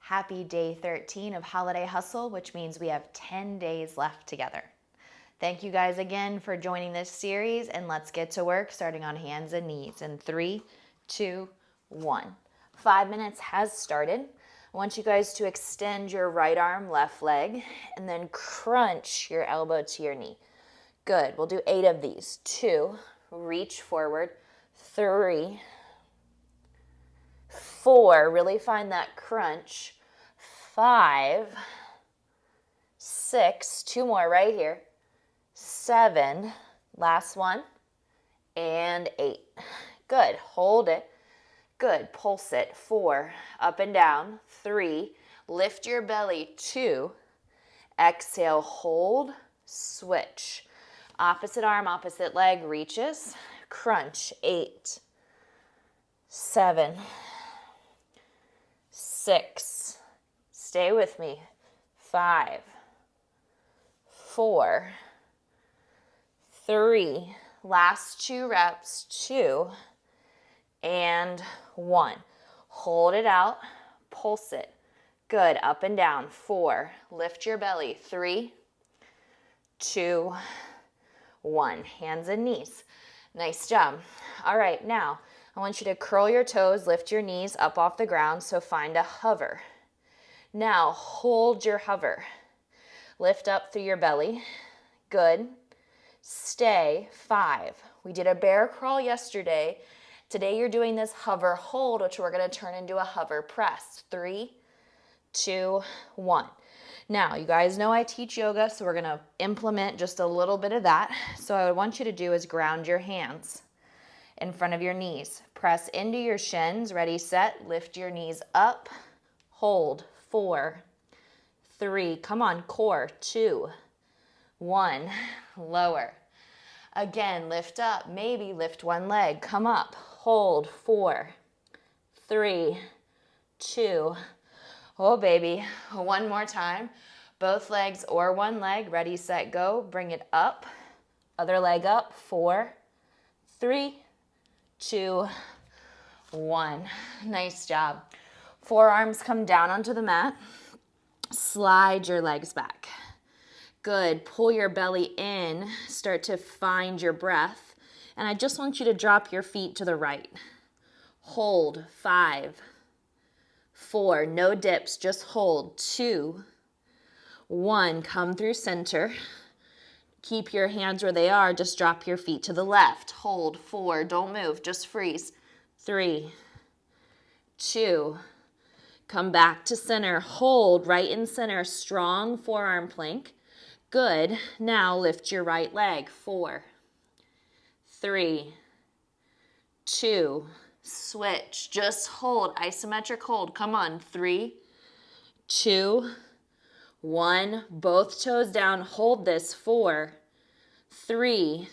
Happy day 13 of Holiday Hustle, which means we have 10 days left together. Thank you guys again for joining this series, and let's get to work starting on hands and knees in 3, 2, 1. 5 minutes has started. I want you guys to extend your right arm, left leg, and then crunch your elbow to your knee. Good. We'll do 8 of these. 2, reach forward. 3, 4, really find that crunch. 5, 6, 2 more right here. 7, last one, and 8. Good. Hold it. Good. Pulse it. 4, up and down. 3, lift your belly. 2, exhale, hold, switch. Opposite arm, opposite leg reaches. Crunch. 8, 7, 6, stay with me. 5, 4, 3, last 2 reps, 2, and 1. Hold it out, pulse it. Good, up and down. 4, lift your belly. 3, 2, 1. Hands and knees. Nice job. All right, now I want you to curl your toes, lift your knees up off the ground, so find a hover. Now hold your hover. Lift up through your belly. Good. Stay. 5. We did a bear crawl yesterday. Today you're doing this hover hold, which we're going to turn into a hover press. 3, 2, 1. Now, you guys know I teach yoga, so we're going to implement just a little bit of that. So what I want you to do is ground your hands in front of your knees. Press into your shins. Ready, set. Lift your knees up. Hold. 4, 3. Come on, core. 2, 1. Lower. Again, lift up. Maybe lift one leg. Come up. Hold. 4, 3, 2. Oh, baby. One more time. Both legs or one leg. Ready, set, go. Bring it up. Other leg up. 4, 3, 2, 1. Nice job. Forearms come down onto the mat. Slide your legs back. Good. Pull your belly in. Start to find your breath. And I just want you to drop your feet to the right. Hold. 5, 4, no dips, just hold. 2, 1, come through center. Keep your hands where they are, just drop your feet to the left. Hold. 4, don't move, just freeze. 3, 2, come back to center. Hold right in center, strong forearm plank. Good. Now lift your right leg. 4, 3, 2, switch. Just hold. Isometric hold. Come on. 3, 2, 1. Both toes down. Hold this. 4, 3,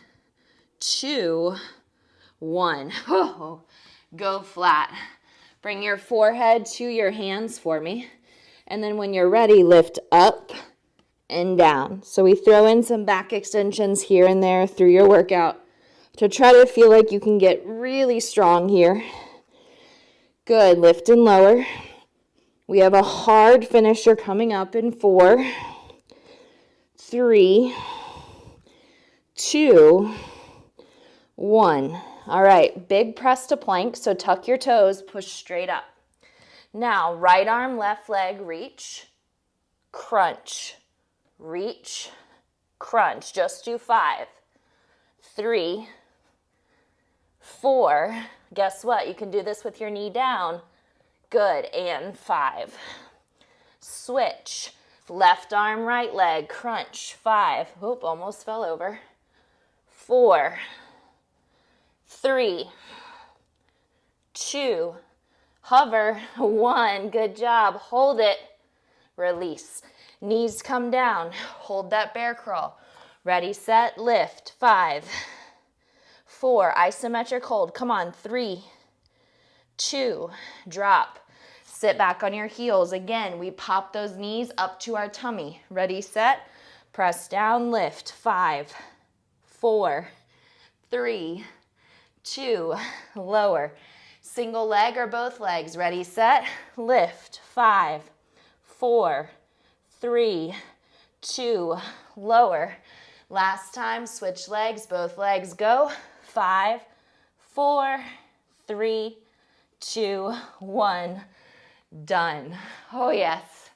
2, 1. Oh, go flat. Bring your forehead to your hands for me. And then when you're ready, lift up and down. So we throw in some back extensions here and there through your workout to try to feel like you can get really strong here. Good. Lift and lower. We have a hard finisher coming up in 4, 3, 2, 1. All right. Big press to plank. So tuck your toes, push straight up. Now, right arm, left leg, reach, crunch, reach, crunch. Just do 5, 3, 4. Guess what? You can do this with your knee down. Good. And 5. Switch. Left arm, right leg, crunch. 5. Oop, almost fell over. 4, 3, 2, hover. 1. Good job. Hold it. Release. Knees come down. Hold that bear crawl. Ready, set, lift. 5, 4, isometric hold. Come on. 3, 2, drop. Sit back on your heels. Again, we pop those knees up to our tummy. Ready, set, press down, lift. 5, 4, 3, 2, lower. Single leg or both legs. Ready, set, lift. 5, 4, 3, 2, lower. Last time, switch legs, both legs go. 5, 4, 3, 2, 1, done. Oh yes,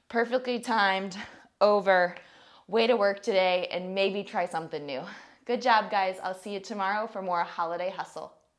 perfectly timed, over. Way to work today, and maybe try something new. Good job, guys. I'll see you tomorrow for more Holiday Hustle.